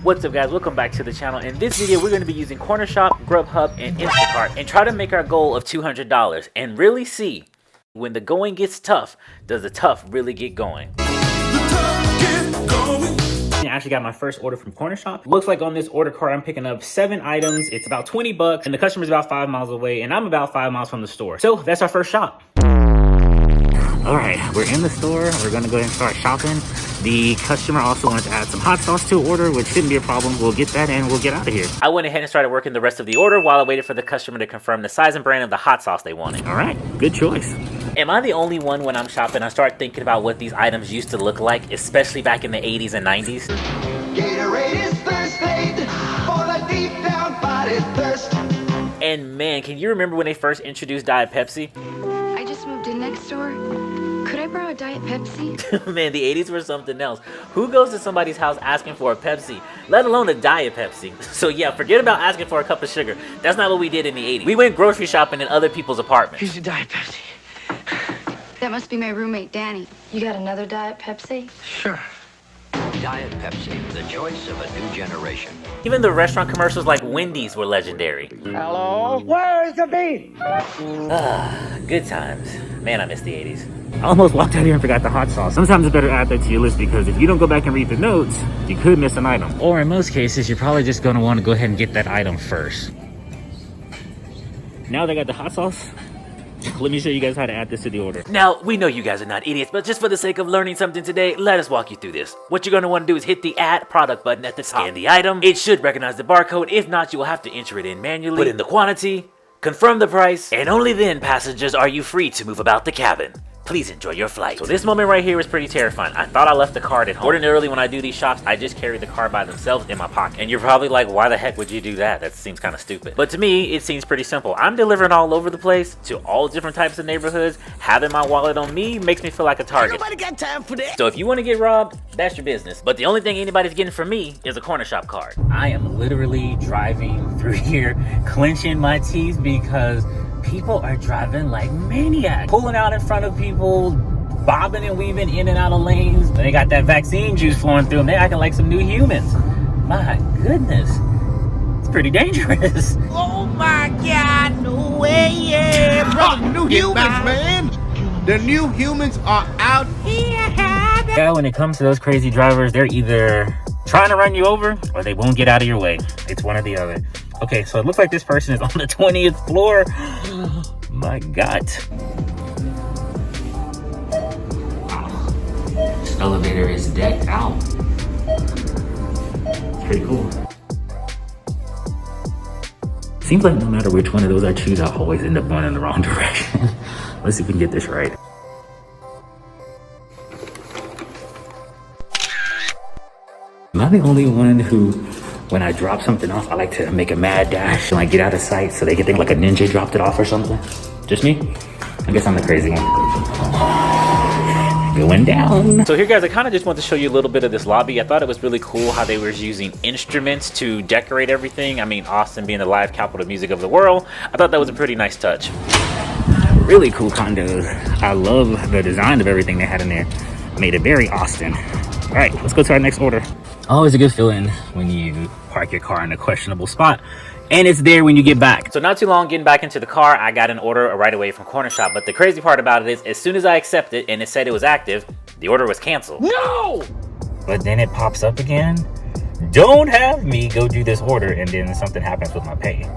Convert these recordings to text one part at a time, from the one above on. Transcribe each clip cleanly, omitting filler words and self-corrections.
What's up guys, welcome back to the channel. In this video we're going to be using Cornershop, GrubHub, and Instacart and try to make our goal of $200 and really see when the going gets tough, does the tough really get going? I actually got my first order from Cornershop. Looks like on this order card I'm picking up 7 items. It's about 20 bucks and the customer's about 5 miles away and I'm about 5 miles from the store. So that's our first shop. All right, we're in the store. We're gonna go ahead and start shopping. The customer also wanted to add some hot sauce to order, which shouldn't be a problem. We'll get that and we'll get out of here. I went ahead and started working the rest of the order while I waited for the customer to confirm the size and brand of the hot sauce they wanted. All right, good choice. Am I the only one when I'm shopping, I start thinking about what these items used to look like, especially back in the 80s and 90s? Gatorade is thirst aid for the deep down body thirst. And man, can you remember when they first introduced Diet Pepsi? I just moved in next door. Could I borrow a Diet Pepsi? Man, the 80s were something else. Who goes to somebody's house asking for a Pepsi, let alone a Diet Pepsi? So yeah, forget about asking for a cup of sugar. That's not what we did in the 80s. We went grocery shopping in other people's apartments. Here's your Diet Pepsi. That must be my roommate, Danny. You got another Diet Pepsi? Sure. Diet Pepsi, the choice of a new generation. Even the restaurant commercials like Wendy's were legendary. Hello? Where's the beef? Good times. Man, I miss the 80s. I almost walked out here and forgot the hot sauce. Sometimes it's better to add that to your list because if you don't go back and read the notes, you could miss an item. Or in most cases, you're probably just going to want to go ahead and get that item first. Now they got the hot sauce. Let me show you guys how to add this to the order. Now, we know you guys are not idiots, but just for the sake of learning something today, let us walk you through this. What you're going to want to do is hit the Add Product button at the top. Scan the item. It should recognize the barcode. If not, you will have to enter it in manually. Put in the quantity, confirm the price, and only then, passengers, are you free to move about the cabin. Please enjoy your flight. So this moment right here was pretty terrifying. I thought I left the card at home. Ordinarily, when I do these shops, I just carry the card by themselves in my pocket. And you're probably like, why the heck would you do that? That seems kind of stupid. But to me, it seems pretty simple. I'm delivering all over the place to all different types of neighborhoods. Having my wallet on me makes me feel like a target. Nobody got time for that. So if you want to get robbed, that's your business. But the only thing anybody's getting from me is a Cornershop card. I am literally driving through here, clenching my teeth because people are driving like maniacs. Pulling out in front of people, bobbing and weaving in and out of lanes. They got that vaccine juice flowing through them. They're acting like some new humans. My goodness. It's pretty dangerous. Oh my God, no way, yeah. Brother, new humans, man. The new humans are out here. Yeah, when it comes to those crazy drivers, they're either trying to run you over or they won't get out of your way. It's one or the other. Okay, so it looks like this person is on the 20th floor. My God. This elevator is decked out. It's pretty cool. Seems like no matter which one of those I choose, I'll always end up going in the wrong direction. Let's see if we can get this right. Am I the only one who, when I drop something off, I like to make a mad dash and like get out of sight so they can think like a ninja dropped it off or something? Just me? I guess I'm the crazy one. Going down. So here guys, I kind of just want to show you a little bit of this lobby. I thought it was really cool how they were using instruments to decorate everything. I mean, Austin being the live capital of music of the world, I thought that was a pretty nice touch. Really cool condos. I love the design of everything they had in there. Made it very Austin. All right, let's go to our next order. Always a good feeling when you park your car in a questionable spot and it's there when you get back. So not too long getting back into the car, I got an order right away from Cornershop. But the crazy part about it is as soon as I accept it and it said it was active, the order was canceled. No! But then it pops up again. Don't have me go do this order and then something happens with my pay.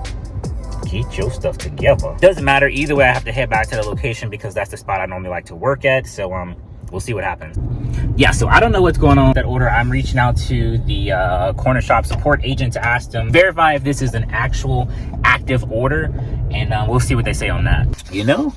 Get your stuff together. Doesn't matter. Either way, I have to head back to the location because that's the spot I normally like to work at. So we'll see what happens. Yeah, so I don't know what's going on with that order. I'm reaching out to the Cornershop support agent to ask them, verify if this is an actual active order, and we'll see what they say on that. You know,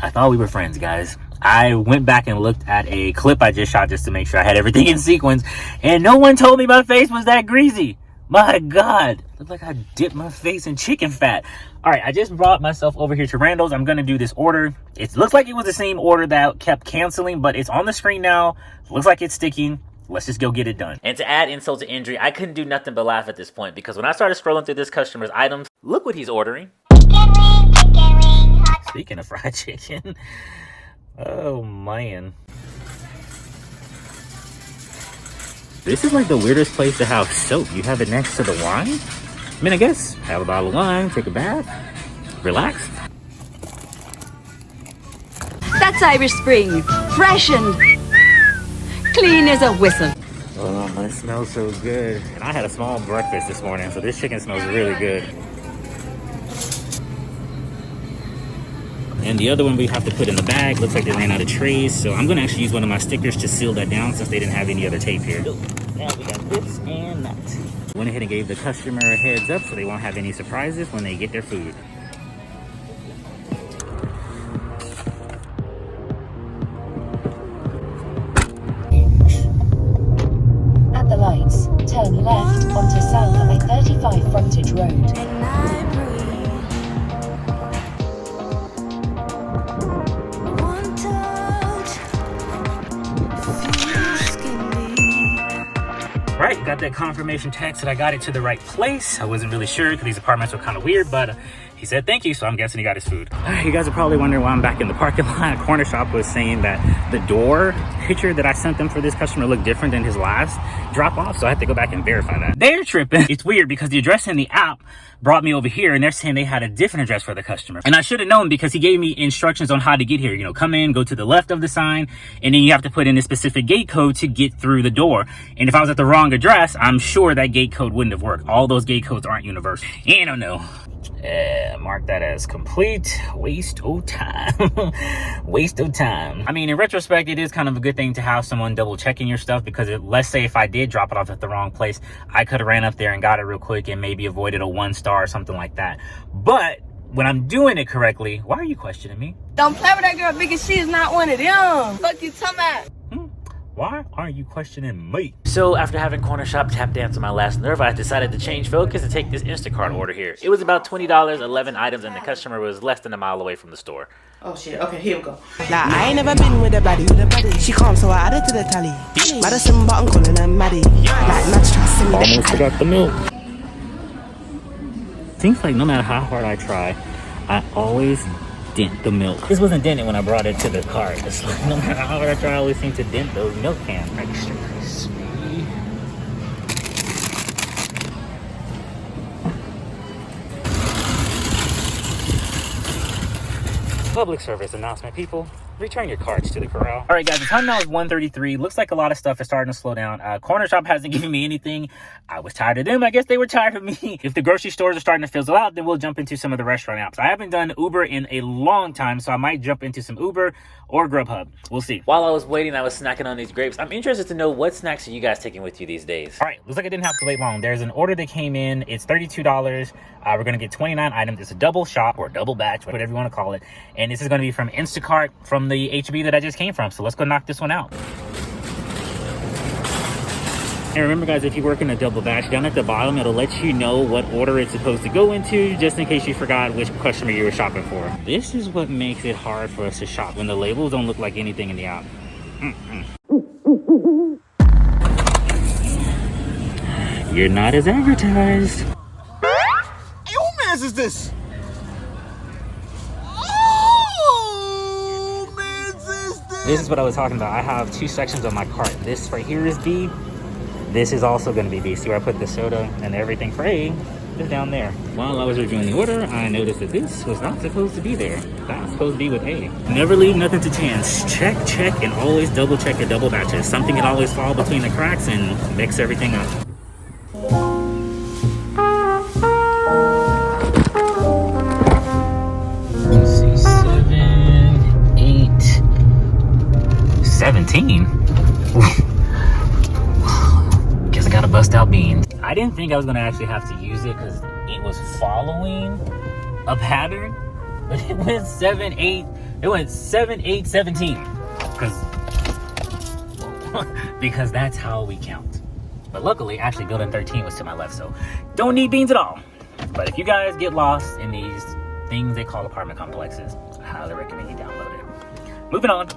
I thought we were friends, guys. I went back and looked at a clip I just shot just to make sure I had everything in sequence, and no one told me my face was that greasy. My God, looked like I dipped my face in chicken fat. All right, I just brought myself over here to Randall's. I'm gonna do this order. It looks like it was the same order that kept canceling, but it's on the screen now. Looks like it's sticking. Let's just go get it done. And to add insult to injury, I couldn't do nothing but laugh at this point because when I started scrolling through this customer's items, look what he's ordering. Speaking of fried chicken, oh man. This is like the weirdest place to have soap. You have it next to the wine? I mean, I guess have a bottle of wine, take a bath, relax. That's Irish Spring. Fresh and clean as a whistle. Oh, it smells so good. And I had a small breakfast this morning, so this chicken smells really good. And the other one we have to put in the bag. Looks like they ran out of trays, so I'm gonna actually use one of my stickers to seal that down since they didn't have any other tape here. Now we got this and that. Went ahead and gave the customer a heads up so they won't have any surprises when they get their food. At the lights, turn left onto South I-35 Frontage Road. Right, got that confirmation text that I got it to the right place. I wasn't really sure because these apartments were kind of weird, but he said thank you, so I'm guessing he got his food. You guys are probably wondering why I'm back in the parking lot. Cornershop was saying that the door picture that I sent them for this customer looked different than his last drop off, so I had to go back and verify that. They're tripping. It's weird because the address in the app brought me over here, and they're saying they had a different address for the customer. And I should have known because he gave me instructions on how to get here. You know, come in, go to the left of the sign, and then you have to put in a specific gate code to get through the door. And if I was at the wrong address, I'm sure that gate code wouldn't have worked. All those gate codes aren't universal. And I don't know. Mark that as complete waste of time. Waste of time. I mean, in retrospect, it is kind of a good thing to have someone double checking your stuff because let's say if I did drop it off at the wrong place, I could have ran up there and got it real quick and maybe avoided a 1-star or something like that. But when I'm doing it correctly, why are you questioning me? Don't play with that girl because she is not one of them. Fuck you talking about? Why are you questioning me? So after having Cornershop tap dance on my last nerve, I decided to change focus and take this Instacart order here. It was about $20, 11 items, and the customer was less than a mile away from the store. Oh shit, okay, here we go. Nah, I ain't never been with a baddie. She calm, so I added to the tally. Madison, but I'm calling her Maddie. Like, match, try to send me Almost forgot the milk. Seems like no matter how hard I try, I always dent the milk. This wasn't dented when I brought it to the cart. It's like no matter how hard I try, I always seem to dent those milk cans. Extra crispy. Public service announcement, people. Return your carts to the corral. All right, guys, the time now is 1:33. Looks like a lot of stuff is starting to slow down. Cornershop hasn't given me anything. I was tired of them. I guess they were tired of me. If the grocery stores are starting to fizzle out, then we'll jump into some of the restaurant apps. I haven't done Uber in a long time, so I might jump into some Uber or GrubHub. We'll see. While I was waiting, I was snacking on these grapes. I'm interested to know what snacks are you guys taking with you these days? All right, looks like I didn't have to wait long. There's an order that came in. It's $32. We're going to get 29 items. It's a double shop or double batch, whatever you want to call it. And this is going to be from Instacart from the HB that I just came from. So let's go knock this one out. And remember, guys, if you work in a double batch, down at the bottom, it'll let you know what order it's supposed to go into, just in case you forgot which customer you were shopping for. This is what makes it hard for us to shop, when the labels don't look like anything in the app. You're not as advertised. Hey, who mans is this? This is what I was talking about. I have two sections on my cart. This right here is B. This is also going to be B. See where I put the soda and everything for A is down there. While I was reviewing the order, I noticed that this was not supposed to be there. That's supposed to be with A. Never leave nothing to chance. Check, and always double check your double batches. Something can always fall between the cracks and mix everything up. Let's see, 7, 8, 17. Guess I gotta bust out beans. I didn't think I was gonna actually have to use it because it was following a pattern, but it went 7, 8. It went 7, 8, 17. Because that's how we count. But luckily, actually, building 13 was to my left, so don't need beans at all. But if you guys get lost in these things they call apartment complexes, I highly recommend you download it. Moving on.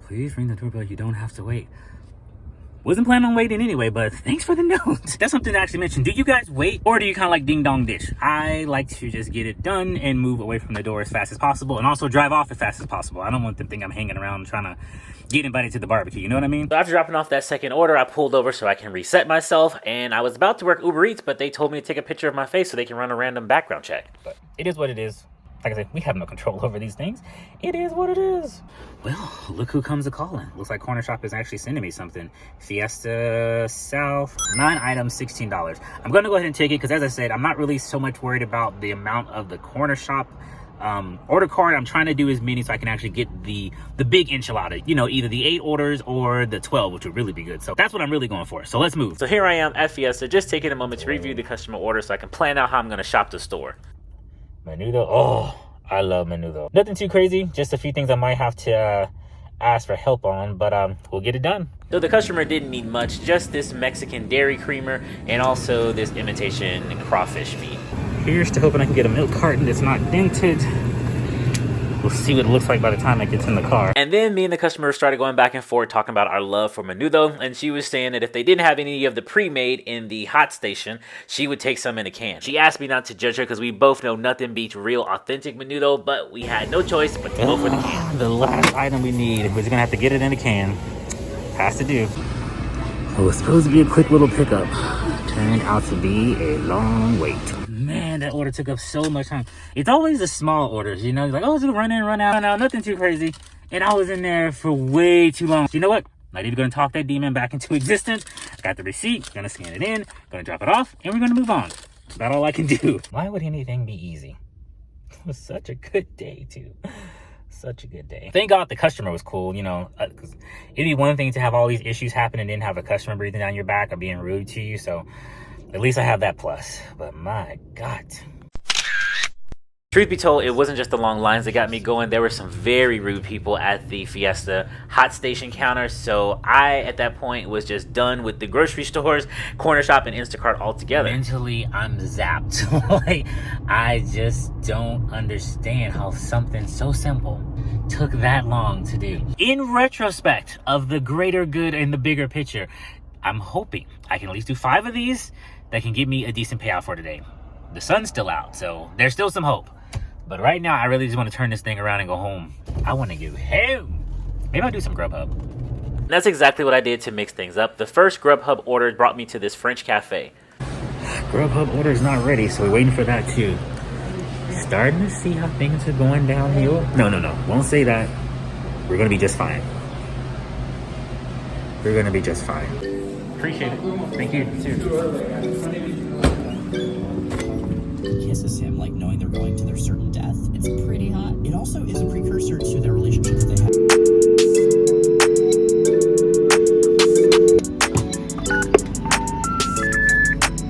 Please ring the doorbell. You don't have to wait. Wasn't planning on waiting anyway, but thanks for the note. That's something to actually mention. Do you guys wait, or do you kind of like ding dong dish? I like to just get it done and move away from the door as fast as possible, and also drive off as fast as possible. I don't want them to think I'm hanging around trying to get invited to the barbecue, you know what I mean? So after dropping off that second order, I pulled over so I can reset myself, and I was about to work Uber Eats, but they told me to take a picture of my face so they can run a random background check. But it is what it is. Like I said, we have no control over these things. It is what it is. Well, look who comes a-calling. Looks like Cornershop is actually sending me something. Fiesta South, 9 items, $16. I'm going to go ahead and take it because, as I said, I'm not really so much worried about the amount of the Cornershop order card. I'm trying to do as many so I can actually get the big enchilada. You know, either the 8 orders or the 12, which would really be good. So that's what I'm really going for. So let's move. So here I am at Fiesta, just taking a moment to review the customer order so I can plan out how I'm going to shop the store. Menudo. Oh, I love Menudo. Nothing too crazy. Just a few things I might have to ask for help on, but we'll get it done. So the customer didn't need much, just this Mexican dairy creamer and also this imitation crawfish meat. Here's to hoping I can get a milk carton that's not dented. We'll see what it looks like by the time it gets in the car. And then me and the customer started going back and forth talking about our love for Menudo, and she was saying that if they didn't have any of the pre-made in the hot station, she would take some in a can. She asked me not to judge her because we both know nothing beats real authentic Menudo, but we had no choice but to go for the can. The last item we need, we're gonna have to get it in a can. Has to do. It was supposed to be a quick little pickup. Turned out to be a long wait. Man, that order took up so much time. It's always the small orders, you know, like, oh, just run in, run out, nothing too crazy. And I was in there for way too long. You know what? Not even gonna talk that demon back into existence. Got the receipt, gonna scan it in, gonna drop it off, and we're gonna move on. That's about all I can do. Why would anything be easy? It was such a good day, too. Such a good day. Thank God the customer was cool, you know, because it'd be one thing to have all these issues happen and then have a customer breathing down your back or being rude to you. So at least I have that plus. But my God. Truth be told, it wasn't just the long lines that got me going. There were some very rude people at the Fiesta hot station counter. So I, at that point, was just done with the grocery stores, Cornershop, and Instacart altogether. Mentally, I'm zapped. Like, I just don't understand how something so simple took that long to do. In retrospect of the greater good and the bigger picture, I'm hoping I can at least do 5 of these that can give me a decent payout for today. The sun's still out, so there's still some hope. But right now, I really just want to turn this thing around and go home. I want to go home. Maybe I'll do some GrubHub. That's exactly what I did to mix things up. The first GrubHub order brought me to this French cafe. GrubHub order is not ready, so we're waiting for that too. Starting to see how things are going downhill. No. Won't say that. We're going to be just fine. We're going to be just fine. Appreciate it. Thank you, too. Kisses him, like knowing they're going to their certain death. It's pretty hot. It also is a precursor to their relationship that they have.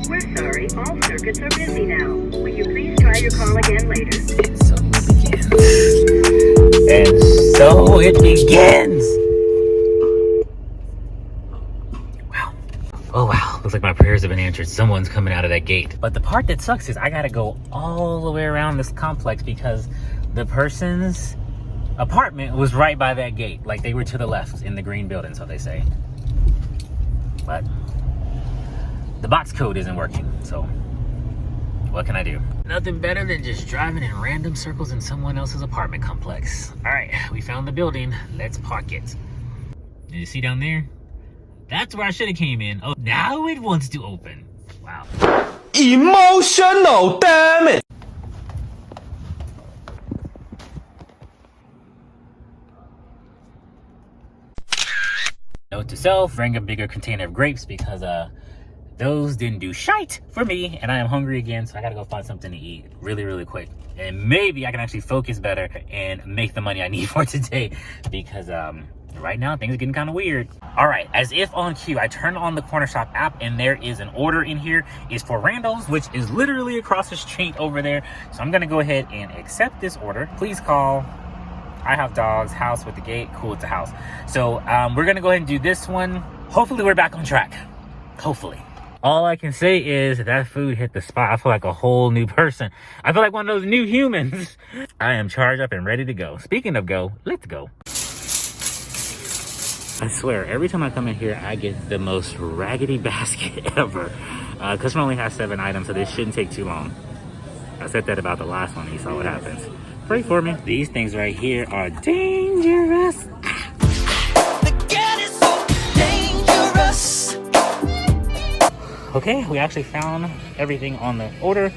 We're sorry, all circuits are busy now. Will you please try your call again later? And so it begins. And so it begins. Wow. Oh, wow. Looks like my prayers have been answered. Someone's coming out of that gate. But the part that sucks is I gotta go all the way around this complex because the person's apartment was right by that gate. Like, they were to the left in the green building, so they say. But the box code isn't working, so what can I do? Nothing better than just driving in random circles in someone else's apartment complex. All right, we found the building. Let's park it. Did you see down there? That's where I should have came in. Oh, now it wants to open. Wow. Emotional, damn it! Note to self, bring a bigger container of grapes because those didn't do shite for me, and I am hungry again, so I gotta go find something to eat really quick. And maybe I can actually focus better and make the money I need for today because right now things are getting kind of weird. All right, as if on cue, I turned on the Cornershop app and there is an order in here. It's for Randall's, which is literally across the street over there. So I'm gonna go ahead and accept this order. Please call. I have dogs, house with the gate. Cool, it's a house. So we're gonna go ahead and do this one. Hopefully we're back on track. Hopefully. All I can say is that food hit the spot. I feel like a whole new person. I feel like one of those new humans. I am charged up and ready to go. Speaking of go, let's go. I swear, every time I come in here, I get the most raggedy basket ever. Customer only has 7 items, so this shouldn't take too long. I said that about the last one, you saw what happens. Pray for me. These things right here are dangerous. The cat is so dangerous. Okay, we actually found everything on the order.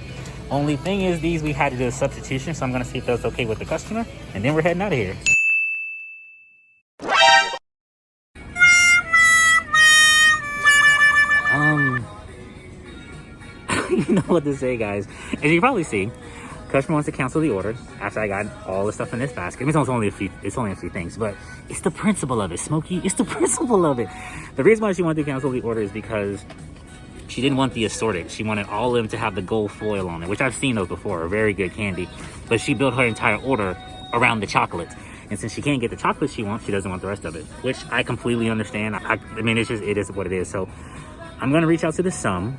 Only thing is these we had to do a substitution, so I'm gonna see if that's okay with the customer, and then we're heading out of here. You know what to say, guys. As you can probably see, customer wants to cancel the order after I got all the stuff in this basket. I mean, it's only a few things, but it's the principle of it, Smokey. It's the principle of it. The reason why she wanted to cancel the order is because she didn't want the assorted. She wanted all of them to have the gold foil on it, which I've seen those before, a very good candy. But she built her entire order around the chocolate. And since she can't get the chocolate she wants, she doesn't want the rest of it, which I completely understand. I mean, it is what it is. So I'm gonna reach out to the sum,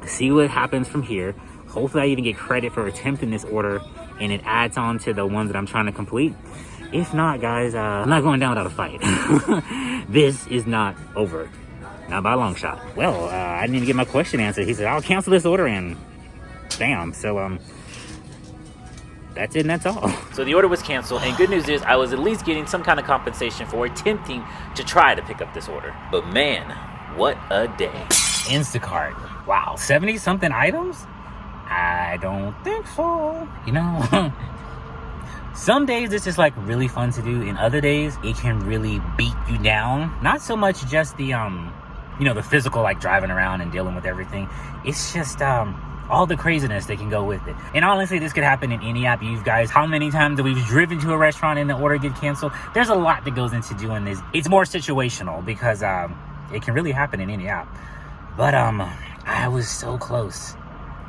see what happens from here. Hopefully I even get credit for attempting this order and it adds on to the ones that I'm trying to complete. If not, guys, I'm not going down without a fight. This is not over. Not by a long shot. Well, I didn't even get my question answered. He said, I'll cancel this order, and bam. So, that's it and that's all. So the order was canceled, and good news is I was at least getting some kind of compensation for attempting to try to pick up this order. But man, what a day. Instacart. Wow, 70-something items? I don't think so. You know, some days this is like really fun to do, and other days it can really beat you down. Not so much just the you know, the physical, like driving around and dealing with everything. It's just all the craziness that can go with it. And honestly, this could happen in any app. You guys, how many times have we driven to a restaurant and the order get canceled? There's a lot that goes into doing this. It's more situational because it can really happen in any app. But I was so close.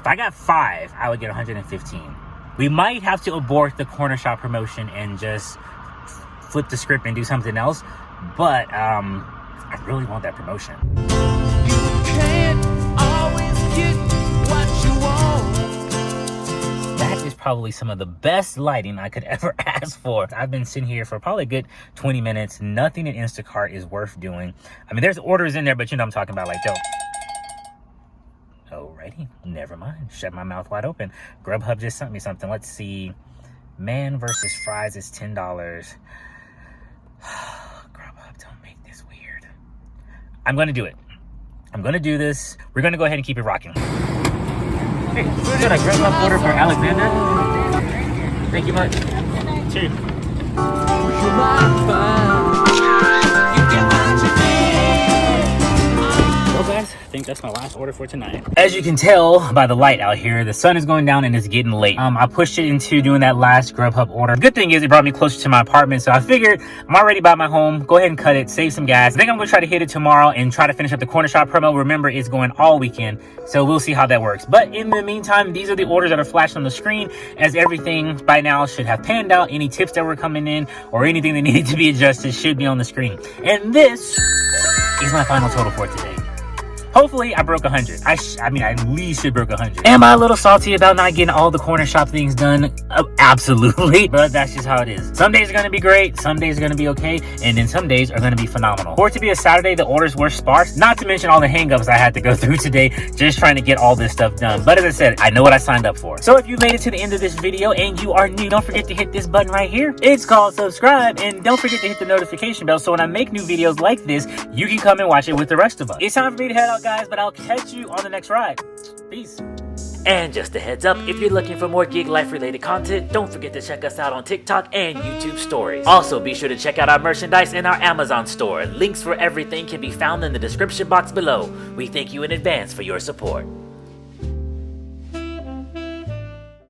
If I got 5, I would get 115. We might have to abort the Cornershop promotion and just flip the script and do something else. But I really want that promotion. You can't always get what you want. That is probably some of the best lighting I could ever ask for. I've been sitting here for probably a good 20 minutes. Nothing in Instacart is worth doing. I mean, there's orders in there, but you know what I'm talking about, like, dope. Alrighty, never mind. Shut my mouth wide open. GrubHub just sent me something. Let's see. Man versus fries is $10. GrubHub, don't make this weird. I'm gonna do it. I'm gonna do this. We're gonna go ahead and keep it rocking. Hey, we got a GrubHub order for Alexander. Thank you much. Cheers. Well, guys, I think that's my last order for tonight. As you can tell by the light out here, the sun is going down and it's getting late. I pushed it into doing that last GrubHub order. The good thing is it brought me closer to my apartment, so I figured I'm already by my home. Go ahead and cut it, save some gas. I think I'm gonna try to hit it tomorrow and try to finish up the Cornershop promo. Remember, it's going all weekend, so we'll see how that works. But in the meantime, these are the orders that are flashed on the screen, as everything by now should have panned out. Any tips that were coming in or anything that needed to be adjusted should be on the screen. And this is my final total for today. Hopefully, I broke 100. I mean, I at least should broke 100. Am I a little salty about not getting all the Cornershop things done? Absolutely. But that's just how it is. Some days are going to be great. Some days are going to be okay. And then some days are going to be phenomenal. For it to be a Saturday, the orders were sparse. Not to mention all the hangups I had to go through today just trying to get all this stuff done. But as I said, I know what I signed up for. So if you made it to the end of this video and you are new, don't forget to hit this button right here. It's called subscribe. And don't forget to hit the notification bell so when I make new videos like this, you can come and watch it with the rest of us. It's time for me to head out, guys, but I'll catch you on the next ride. Peace. And just a heads up, if you're looking for more gig life related content, don't forget to check us out on TikTok and YouTube stories. Also, be sure to check out our merchandise in our Amazon store. Links for everything can be found in the description box below. We thank you in advance for your support.